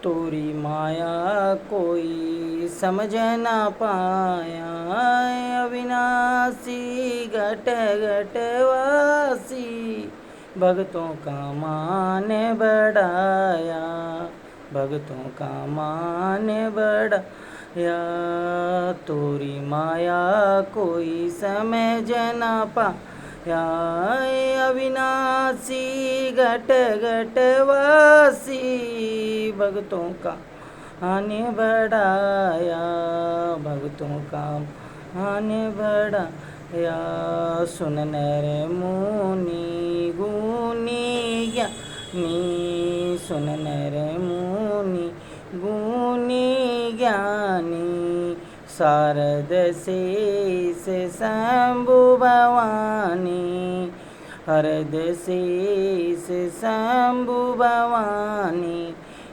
तोरी माया कोई समझ ना पाया, अविनाशी घट घट वासी, भक्तों का मान बढ़ाया, भक्तों का मान बढ़ाया। तोरी माया कोई समझ ना पाया, अविनाशी घट घट वासी, भक्तों का मान बढ़ाया, भक्तों का मान बढ़ाया। सुन नर मुनि गुनी ज्ञानी, सुन नर मुनि गुनी ज्ञानी, शारद शेष शंभु भवानी, हरद शेष शंभु भवानी,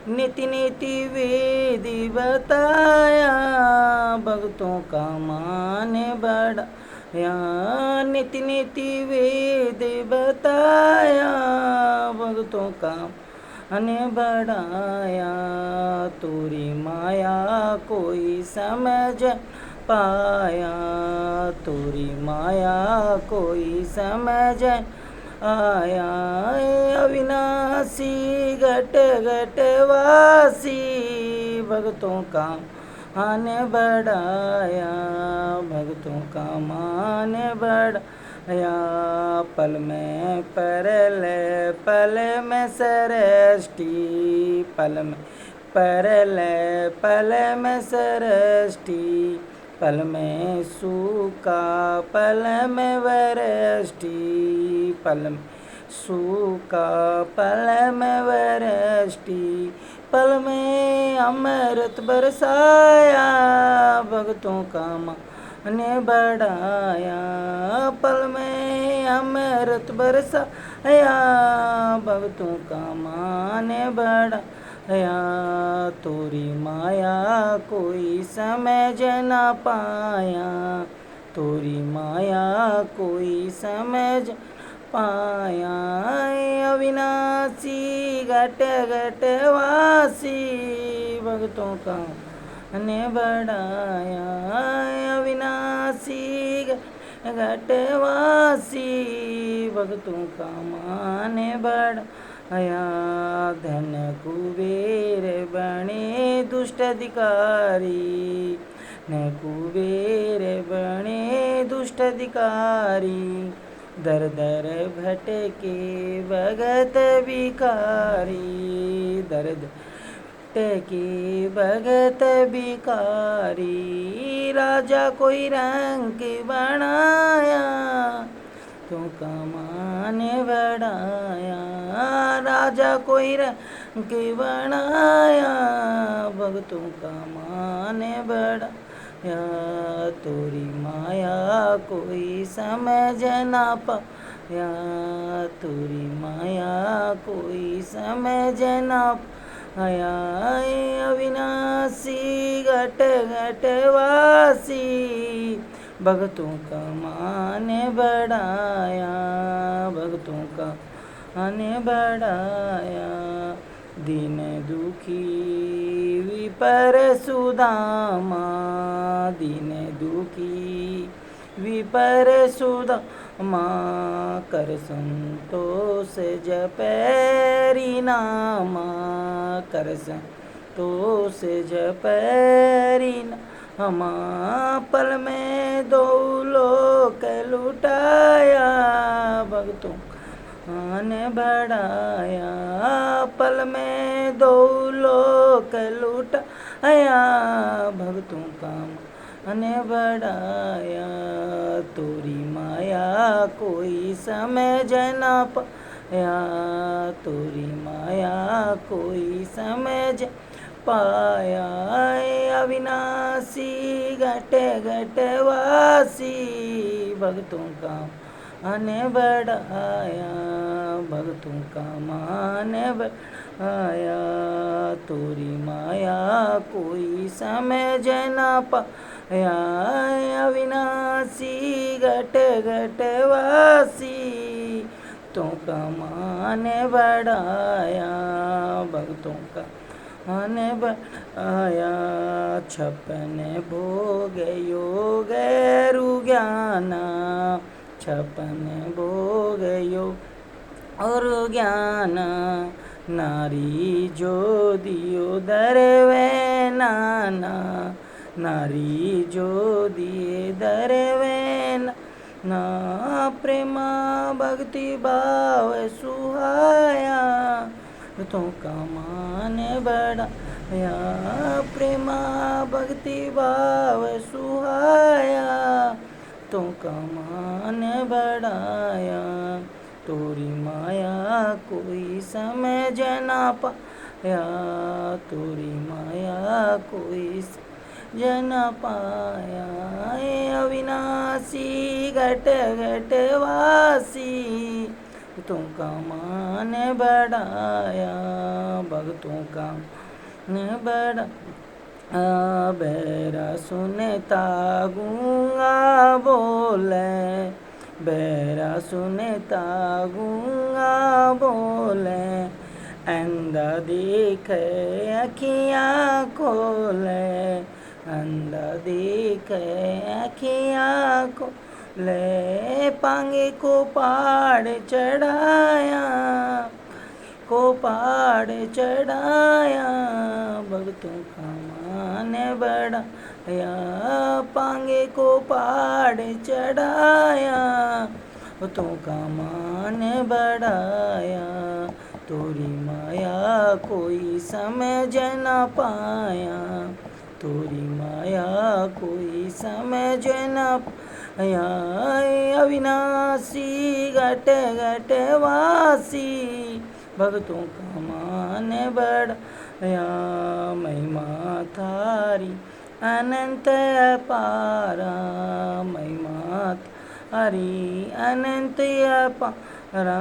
नीति नीति वेद बताया, भक्तों का मान बढ़ाया, नीति नीति वेद बताया, भक्तों का मान बढ़ाया। तोरी माया कोई समझ पाया, तोरी माया कोई समझ आया, अविनाशी घट घट वासी, भक्तों का मान बढ़ाया, भक्तों का मान बढ़ाया। पल में परलय पल में सृष्टि, पल में परलय पल में सृष्टि, पल में सूखा पल में वृष्टि, पल में सूखा पल में वृष्टि, पल में अमृत बरसाया, भक्तों का मान बढ़ाया, पल में अमृत बरसाया, भक्तों का मान बढ़ाया। तोरी माया कोई समझ ना पाया, तोरी माया कोई समझ पाया, अविनाशी घट घट वासी, भक्तों का मान बढ़ाया, अविनाशी घट वासी, भक्तों का मान बढ़ाया। धन कुबेर बने दुष्ट अधिकारी, न कुबेर बने दुष्ट अधिकारी, दर दर भटके भगत भिखारी, दर दर भटके भगत भिखारी, राजा कोई रंग बनाया, भक्तों का मान बढ़ाया, राजा कोई रंग बनाया, भक्तों का मान बढ़ाया। तोरी माया कोई समझ ना पाया, तोरी माया कोई समझ ना पाया, अविनाशी घट घट वासी, भक्तों का मान बढ़ाया, भक्तों का मान बढ़ाया। दीन दुखी विपर सुदामा, दीन दुखी विपर सुदामा, कर संतोष जपैरी नामा, कर संतोष जपैरी नामा, पल में दो लोक लुटाया, भक्तों मान बढ़ाया, पल में दो लोक लुटाया, भक्तों का मान बढ़ाया। तोरी माया कोई समझ ना पाया, तोरी माया कोई समझ पाया, अविनाशी घट घट वासी, भक्तों का मान बढ़ाया, भक्तों का मान बढ़ाया। तोरी माया कोई समझ ना पाया, अविनाशी घट घट वासी, भक्तों का मान बढ़ाया, भक्तों का आने बढ़ाया। छपन भोग योग ज्ञाना, छपन भोग योग और ज्ञान, नारी जो दियो दरवे नाना, नारी जो दिए दरवे ना, प्रेमा भक्ति भाव सुहाया, तो का मान बढ़ाया। प्रेमा भक्ति भाव सुहाया, तो का मान बढ़ाया। तोरी माया कोई समझ ना पाया, तोरी माया कोई जन पाया। अविनाशी घट घट वासी, तुमका मान बढ़ाया। भक्तों का मान बढ़ा, बैरा सुनता गूंगा बोले, बैरा सुनता गूंगा बोले, अंधा देखे अखियाँ खोले, अंधा देखे अखियाँ खोले। पांगे को पहाड़ चढ़ाया, को पहाड़ चढ़ाया, भक्तों का मान बढ़ाया। पांगे को पहाड़ चढ़ाया, भक्तों का मान बढ़ाया। तोरी माया कोई समझ न पाया, तोरी माया कोई समझ न पाया। अविनाशी घट घट वासी, भक्तों का मान बढ़ाया। महिमा थारी अनंत अपारा, महिमा थारी अनंत अपारा।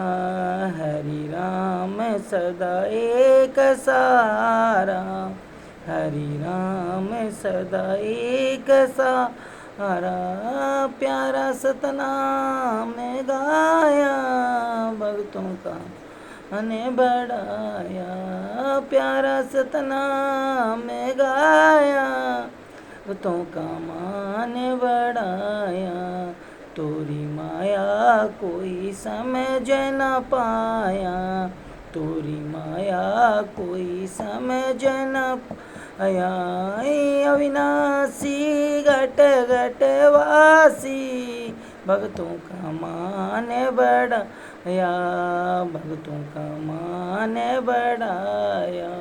हरि राम सदा एक सारा, हरि राम सदा एक सारा। प्यारा सतनाम गाया, भक्तों का ने बढ़ाया। प्यारा सतनाम गाया, भक्तों का मान बढ़ाया। तोरी माया कोई समझ न पाया, तोरी माया कोई समझ न पाया। अविनाशी घट घट वासी, भक्तों का मान बढ़ाया, भक्तों का मान बढ़ाया।